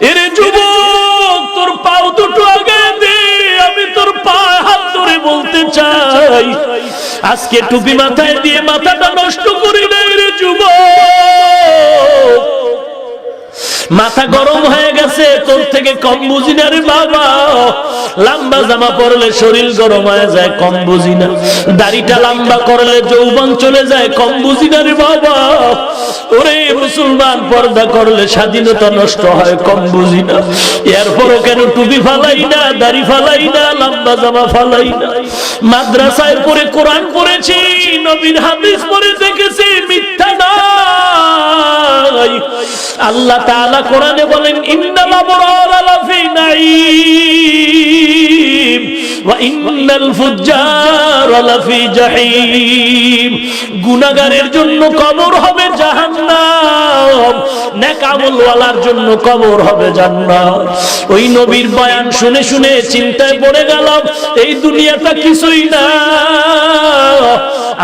এরে যুবক, তোর পাও দুটো আগে দে, আমি তোর পায়ে হাত ধরে বলতে চাই, আজকে টুপি মাথায় দিয়ে মাথাটা নষ্ট করি না রে যুবক। মাথা গরম হয়ে গেছে, তোর থেকে কম বুঝি না রে বাবা। লম্বা জামা পরলে শরীর গরম হয়ে যায়, কম বুঝি না। দাড়িটা লম্বা করলে যৌবন চলে যায়, কম বুঝি না রে বাবা। ওরে মুসলমান, পর্দা করলে স্বাধীনতা নষ্ট হয়, কম বুঝি না। এরপরও কেন টুপি ফালাই না, দাড়ি ফালাই না, লম্বা জামা ফালাই না? মাদ্রাসায় পড়ে কোরআন পড়েছি, নবীর হাদিস পড়ে দেখেছি, মিথ্যা নাই। আল্লাহ তাআলা কোরআনে বলেন, ইন্নাল আবরারা লাফি নাঈম ওয়া ইন্নাল ফুজ্জারা লাফি জাহিম। গুনাহগারের জন্য কবর হবে জাহান্নাম, নেক আমলওয়ালার জন্য কবর হবে জান্নাত। ওই নবীর বয়ান শুনে শুনে চিন্তায় পড়ে গেলাম, এই দুনিয়াটা কিছুই না।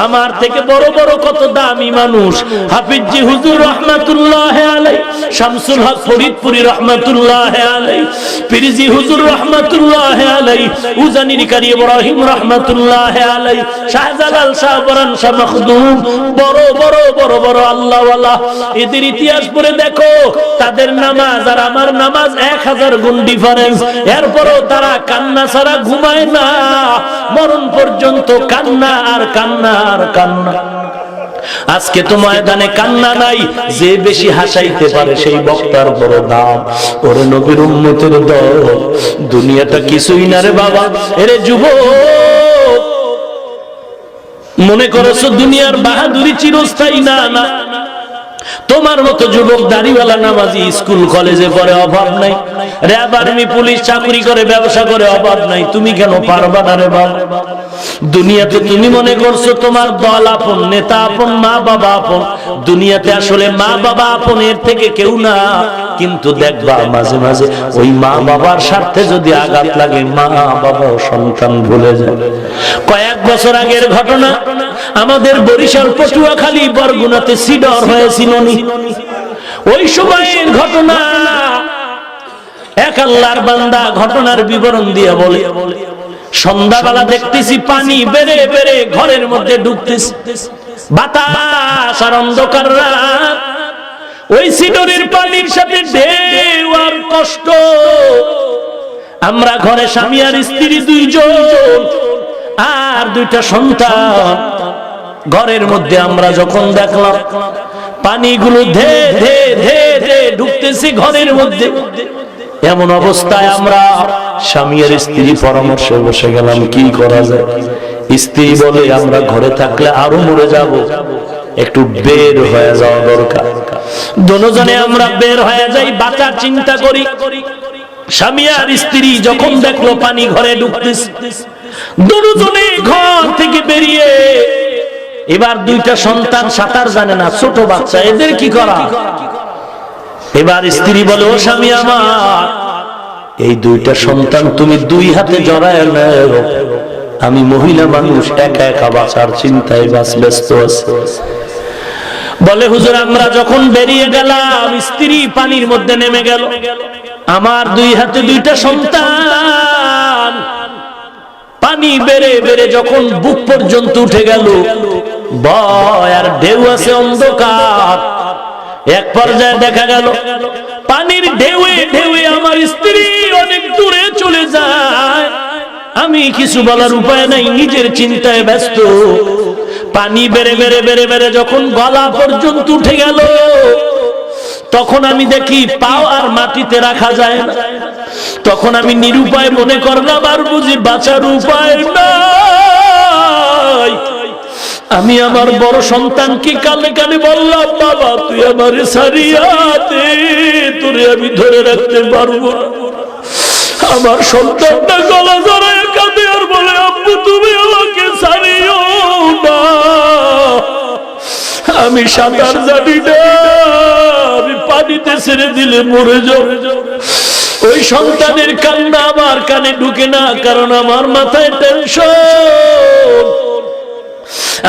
আমার থেকে বড় বড় কত দামি মানুষ, হাফিজি হুজুর রহমাতুল্লাহ আলাইহি, শামসুল হক ফরিদপুরি রহমাতুল্লাহ আলাইহি, পিরজি হুজুর রহমাতুল্লাহ আলাইহি, উজানির কারি ইব্রাহিম রহমাতুল্লাহ আলাইহি, শাহজালাল শাহ বরান শাহ মখদুম, বড় বড় বড় বড় আল্লাহওয়ালা। এদের ইতিহাস পড়ে দেখো, তাদের নামাজ আর আমার নামাজ 1000 গুণ ডিফারেন্স। এরপরও তারা কান্না ছাড়া ঘুমায় না, মরণ পর্যন্ত কান্না আর কান্না আর কান্না। আজকে তো ময়দানে কান্না নাই, যে বেশি হাসাইতে পারে সেই বক্তার বড় দাম। ওরে নবীর উম্মতের দল, দুনিয়াটা কিছুই না রে বাবা। এরে যুবক, মনে করছো দুনিয়ার বাহাদুরি চিরস্থায়ী না? না, তোমার মতো যুবক দাড়িওয়ালা নামাজি স্কুল কলেজে পড়ে, অভাব নাই। র্যাব আর্মি পুলিশ চাকরি করে, ব্যবসা করে, অভাব নাই। তুমি কেন পারবা না রে বাবা? দুনিয়াতে তুমি মনে করছো তোমার দল আপন, নেতা আপন, মা বাবা আপন। দুনিয়াতে আসলে মা বাবা আপন এর থেকে কেউ না। কিন্তু দেখবা মাঝে মাঝে ওই মা বাবার স্বার্থে যদি আঘাত লাগে, মা বাবা সন্তান ভুলে যায়। কয়েক বছর আগের ঘটনা, আমাদের বরিশাল পটুয়াখালী বরগুনাতে সিডর হয়েছিল। ওই সময়ের ঘটনা, এক আল্লাহর বান্দা ঘটনার বিবরণ দিয়ে বলে, সন্ধ্যাবেলা দেখতেছি পানি বেড়ে বেড়ে ঘরের মধ্যে ঢুকতেছে, বাতাস আর অন্ধকার রাত। ওই সিডরের পানির সাথে ঢেউ আর কষ্ট। আমরা ঘরে স্বামী আর স্ত্রী দুইজন আর দুইটা সন্তান। ঘরের মধ্যে আমরা যখন দেখলাম পানিগুলো ধে ধে ধে ধে ঢুকতেছে ঘরের মধ্যে, এমন অবস্থায় আমরা স্বামী আর স্ত্রী পরামর্শে বসে গেলাম, কি করা যায়। স্ত্রী বলে, আমরা ঘরে থাকলে আরো মরে যাব, একটু বের হয়ে যাওয়া দরকার। দুজনে আমরা বের হয়ে যাই, বাঁচার চিন্তা করি। স্বামী আর স্ত্রী যখন দেখলো পানি ঘরে ঢুকতেছে, দুজনে ঘর থেকে বেরিয়ে, এবার দুইটা সন্তান সাঁতার জানে না, ছোট বাচ্চা, এদের কি করা? এবার স্ত্রী বলে, ও স্বামী আমার, এই দুইটা সন্তান তুমি দুই হাতে জড়ায় নাও, আমি মহিলা মানুষ, একা একা বাঁচার চিন্তায় ব্যস্ত আছি। বলে, হুজুর আমরা যখন বেরিয়ে গেলাম, স্ত্রী পানির মধ্যে নেমে গেল, আমার দুই হাতে দুইটা সন্তান পানি বেড়ে বেড়ে যখন বুক পর্যন্ত উঠে গেল, ভয় আর ঢেউ আছে, অন্ধকার। এক পর্যায়ে দেখা গেল পানির ঢেউয়ে ঢেউয়ে আমার স্ত্রী অনেক দূরে চলে যায়। আমি কিছু বলার উপায় নাই, নিজের চিন্তায় ব্যস্ত। পানি বেড়ে বেড়ে বেড়ে বেড়ে যখন গলা পর্যন্ত উঠে গেল, তখন আমি দেখি পাও আর মাটিতে রাখা যায় না। তখন আমি নিরুপায় মনে করলাম, আর বুঝি বাঁচার উপায় নাই। আমি আমার বড় সন্তানকে কানে কানে বললাম, বাবা তুই আমারে ছাড়িয়া দে, তোরে আমি ধরে রাখতে পারবো না। আমার সন্তানটা গলা জড়ায় কাঁদে আর বলে, আব্বু তুমি আমাকে ছাড়িও না, আমি সাঁতার জানি না, আমি পানিতে ছেড়ে দিলে মরে যাব। ওই সন্তানের কান্না আমার কানে ঢুকে না, কারণ আমার মাথায় টেনশন।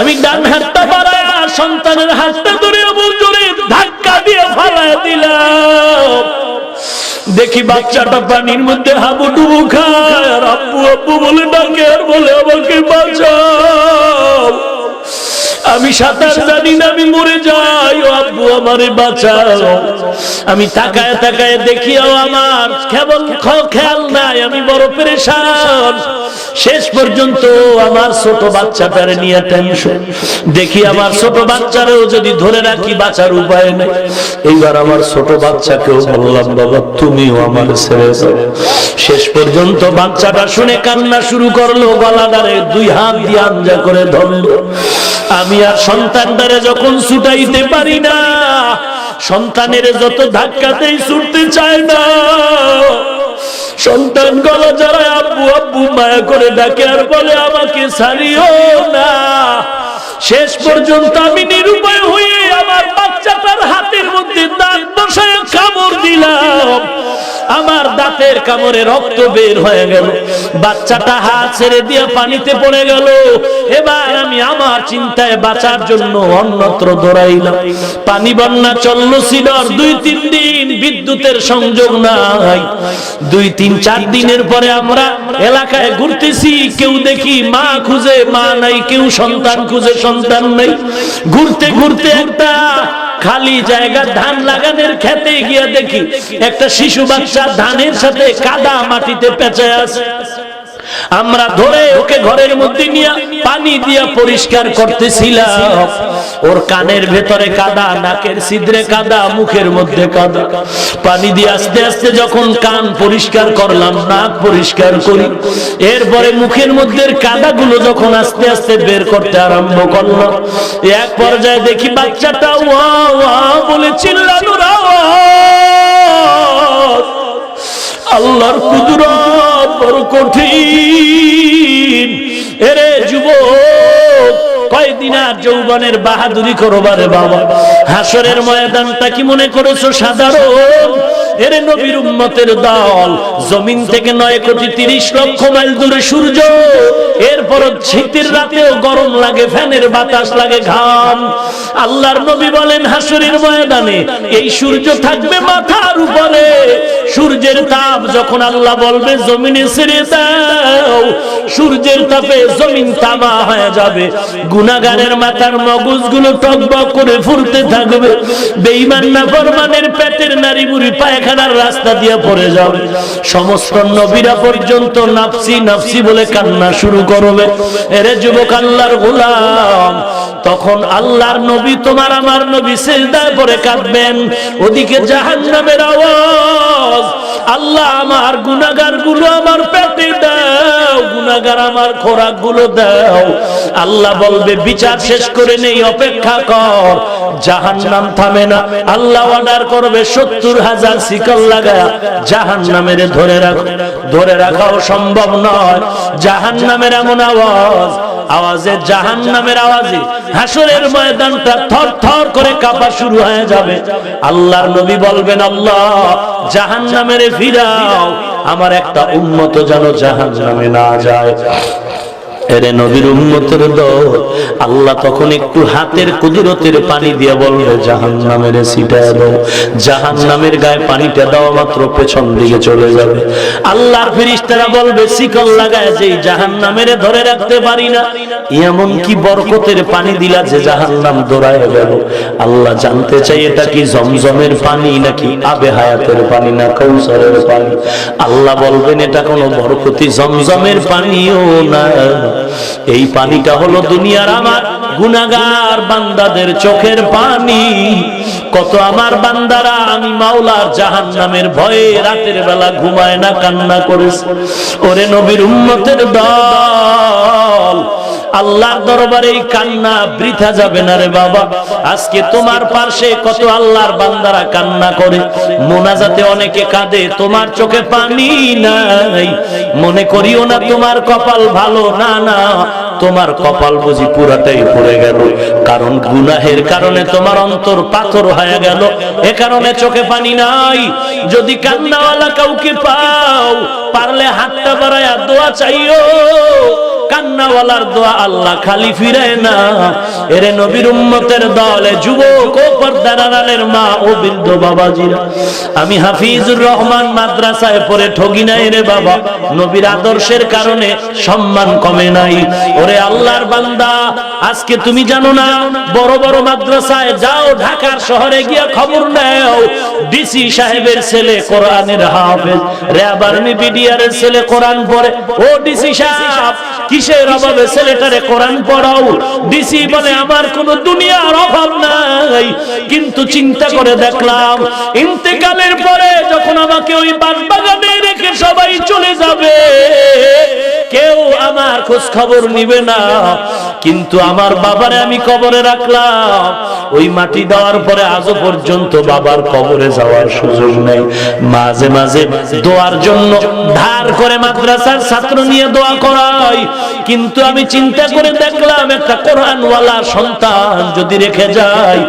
আমি ডান হাতটা বাড়ায় সন্তানের হাতটা ধরে এমন জোরে ধাক্কা দিয়ে ফালায় দিলাম, দেখি বাচ্চাটা পানির মধ্যে হাবুডুবু খায়, আর আব্বু আব্বু বলে ডাকে, আর বলে আমাকে বাঁচাও, আমি সাঁতার জানি না, আমি মরে যাই, ও আব্বু আমারে বাঁচাও। আমি তাকায় তাকায় দেখিও আমার কেবল খেয়াল নাই, আমি বড় পেরেশান। শেষ পর্যন্ত আমার ছোট বাচ্চাটারে নিয়ে টেনশন। দেখি আমার ছোট বাচ্চারেও যদি ধরে রাখি বাঁচার উপায় নেই। এইবার আমার ছোট বাচ্চাকেও বললাম, বাবা তুমিও আমার ছেড়ে যাও। শেষ পর্যন্ত বাচ্চাটা শুনে কান্না শুরু করলো, গলাদারে দুই হাত দিয়ে আঞ্জা করে ধরলো। আমি আর সন্তানটারে যখন ছুটাইতে পারি না, সন্তানের যত ধাক্কাতেই ছুটতে চায় না, সন্তান গলা জড়ায় আব্বু আব্বু মায়া করে ডাকে, আর বলে আমাকে ছাড়িও না। শেষ পর্যন্ত আমি নিরুপায় হয়ে আমার বাচ্চাটার হাতের মধ্যে দাঁত বসায় কামড় দিলাম। আমার দাঁতের কামড়ে রক্ত বের হয়ে গেল, বাচ্চাটা হাত ছেড়ে দিয়ে পানিতে পড়ে গেল। এবার আমি আমার চিন্তায় বাঁচার জন্য অন্যত্র দৌড়াইলাম। পানি বন্যা চলল ছিল, 2-3 দিন বিদ্যুতের সংযোগ নাই। 2-3-4 দিনের পরে আমরা এলাকায় ঘুরতেছি, কেউ দেখি মা খুঁজে মা নাই, কেউ সন্তান খুঁজে সন্তান নাই। ঘুরতে ঘুরতে একটা খালি জায়গা ধান লাগানোর খেতে গিয়ে দেখি একটা শিশু বাচ্চা ধানের সাথে কাদা মাটিতে পেঁচায় আছে। আমরা ধরে ওকে ঘরের মধ্যে নিয়ে পানি দিয়া পরিষ্কার করতেছিলাম। ওর কানের ভেতরে কাদা, নাকের ছিদ্রে কাদা, মুখের মধ্যে কাদা। পানি দিয়ে আস্তে আস্তে যখন কান পরিষ্কার করলাম, নাক পরিষ্কার করি, এরপরে মুখের মধ্যে কাদাগুলো যখন আস্তে আস্তে বের করতে আরম্ভ করলাম, এক পর্যায়ে দেখি বাচ্চাটা ওয়া ওয়া বলে চিল্লানোর আওয়াজ। আল্লাহর কুদরত বড় কঠিন। এরে যুবক, কয়দিন আর যৌবনের বাহাদুরি করবারে বাবা। হাসরের ময়দানটা কি মনে করেছো সাধারণ? এরে নবীর উম্মতের দল, জমিন থেকে 9,30,00,000 মাইল দূরে সূর্য। এরপর শীতের রাতেও গরম লাগে, ফ্যানের বাতাস লাগে, ঘাম। আল্লাহর নবী বলেন হাসরের ময়দানে এই সূর্য থাকবে মাথার উপরে। সূর্যের তাপ যখন আল্লাহ বলবে জমিনে ছেড়ে দাও, সূর্যের তাপে জমিন তামা হয়ে যাবে। গুনাহগারের মাথার মগজগুলো টকবক করে ফুলতে থাকবে। বেঈমান নাফরমানের পেটের নাড়ি বুড়ি পায়খানার রাস্তা দিয়ে পড়ে যাবে। সমস্ত নবীরা পর্যন্ত নাফসি নাফসি বলে কান্না শুরু করবে। এরে যুবক আল্লাহর গোলাম, তখন আল্লাহর নবী, তোমার আমার নবী সিজদায় পড়ে কাঁদবেন। ওদিকে জাহান্নামের আওয়াজ, আল্লাহ আমার গুনাহগার গুলো আমার পেটে দাও, গুনাহগার আমার খোরাক গুলো দাও। আল্লাহ বলবে বিচার শেষ করে নেই, অপেক্ষা কর। জাহান্নাম থামে না। আল্লাহ অর্ডার করবে 70,000 শিকল লাগায়া জাহান্নামের ধরে রাখো। ধরে রাখাও সম্ভব নয়। জাহান্নামের এমন আওয়াজ, আওয়াজে জাহান্নামের আওয়াজে হাসরের ময়দানটা থরথর করে কাঁপা শুরু হয়ে যাবে। আল্লাহর নবী বলবেন, আল্লাহ জাহান্নামের ফিরাও, আমার একটা উম্মত যেন জাহান্নামে না যায়। এরে নবীর উম্মতের দল, আল্লাহ তখন একটু হাতের কুদরতের পানি দিয়ে বলবে জাহান্নামের ছিটায় দাও। জাহান্নামের গায়ে পানিটা দেওয়া মাত্র পেছন দিকে চলে যাবে। আল্লাহর ফেরেশতারা বলবে শিকল লাগায় যেই জাহান্নামের ধরে রাখতে পারি না, এমন কি বরকতের পানি দিলা যে জাহান্নাম দৌড়ায় গেল। আল্লাহ জানতে চাই এটা কি জমজমের পানি নাকি আবে হায়াতের পানি না কাউসারের পানি। আল্লাহ বলবেন এটা কোনো বরকতি জমজমের পানিও না, এই পানিটা হলো দুনিয়ার আমার গুনাহগার বান্দাদের চোখের পানি। কত আমার বান্দারা আমি মাওলার জাহান্নামের ভয়ে রাতের বেলা ঘুমায় না, কান্না করেছে। ওরে নবীর উম্মতের দল, আল্লাহর দরবারে এই কান্না বৃথা যাবে না রে বাবা। আজকে তোমার পাশে কত আল্লাহর বান্দারা কান্না করে, মোনাজাতে অনেকে কাঁদে, তোমার চোখে পানি নাই। মনে করিও না তোমার কপাল ভালো, না না, তোমার কপাল বুঝি পুরাটাই পড়ে গেল। কারণ গুনাহের কারণে তোমার অন্তর পাথর হয়ে গেল, এ কারণে চোখে পানি নাই। যদি কান্নাওয়ালা কাউকে পাও, পারলে হাতটা বাড়ায়া দোয়া চাইও। কান্নাওয়ালার দোয়া আল্লাহ খালি ফিরায় না। এরে নবীর উম্মতের দলে যুবক ও পর্দার আড়ালের মা ও বৃদ্ধ বাবাজিরা, আমি হাফিজুর রহমান মাদ্রাসায় পড়ে ঠগি নাই রে বাবা, নবীর আদর্শের কারণে সম্মান কমে নাই। ওরে আল্লাহর বান্দা, আজকে তুমি জানো না, বড় বড় মাদ্রাসায় যাও, ঢাকার শহরে গিয়ে খবর নাও, ডিসি সাহেবের ছেলে কোরআনের হাফেজ, র্যাব আর্মি বিডিআরের ছেলে কোরআন পড়ে। ও ডিসি সাহেব, কিসের অভাবে ছেলেটারে কোরআন পড়াও? ডিসি বলে আমার কোনো দুনিয়ার অভাব নাই, কিন্তু চিন্তা করে দেখলাম ইন্তেকালের পরে যখন আমাকে ওই বাগানে রেখে সবাই চলে যাবে, কেউ আমার খোঁজ খবর নিবে না, কিন্তু আমার বাবারে আমি কবরে রাখলাম। ওই মাটি দেওয়ার পরে আজও পর্যন্ত বাবার কবরে যাওয়ার সুযোগ নেই। মাঝে মাঝে দোয়ার জন্য ধার করে মাদ্রাসার ছাত্র নিয়ে দোয়া করাই, কিন্তু আমি চিন্তা করে দেখলাম একটা কোরআনওয়ালা সন্তান যদি রেখে যায়,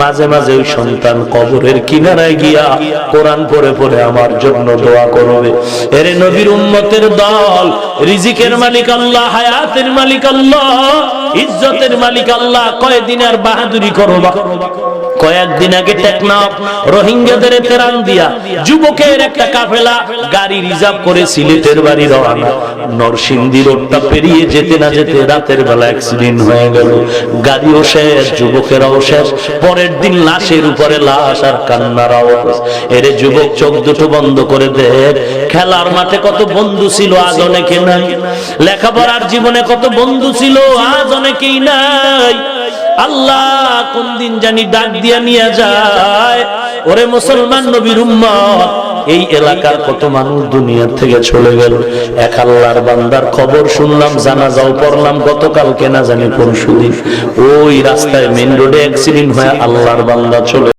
মাঝে মাঝে ওই সন্তান কবরের কিনারায় গিয়া কোরআন পড়ে পড়ে আমার জন্য দোয়া করবে। এরে নবীর উম্মতের দল, রিজিকের মালিক আল্লাহ, হায়াতের মালিক আল্লাহ, ইজ্জতের মালিক আল্লাহ। কয়দিন আর বাহাদুরি করবা? কয়েকদিন আগে টেকনাফ রোহিঙ্গাদের ত্রাণ দিয়া যুবকের একটা কাফেলা গাড়ি রিজার্ভ করে সিলেটের বাড়ি রওনা। নরসিংদী রোডটা পেরিয়ে যেতে না যেতে রাতের বেলা অ্যাক্সিডেন্ট হয়ে গেল, গাড়িও শেষ, যুবকেরাও শেষ। পরের দিন লাশের উপরে লাশ আর কান্নার আওয়াজ। এরে যুবক, চোখ দুটো বন্ধ করে দেখ, খেলার মাঠে কত বন্ধু ছিল, আজ অনেকে নাই। লেখাপড়ার জীবনে কত বন্ধু ছিল, আজ অনেকেই নাই। আল্লাহ কোন দিন জানি ডাক দিয়া নিয়ে যায়। ওরে মুসলমান নবীর উম্মত, এই এলাকার কত মানুষ দুনিয়ার থেকে চলে গেল। এক আল্লাহর বান্দার খবর শুনলাম, জানাজাও পড়লাম গতকালকে না জানি পরশুদিন, ওই রাস্তায় মেইন রোডে অ্যাক্সিডেন্ট হয়ে আল্লাহর বান্দা চলে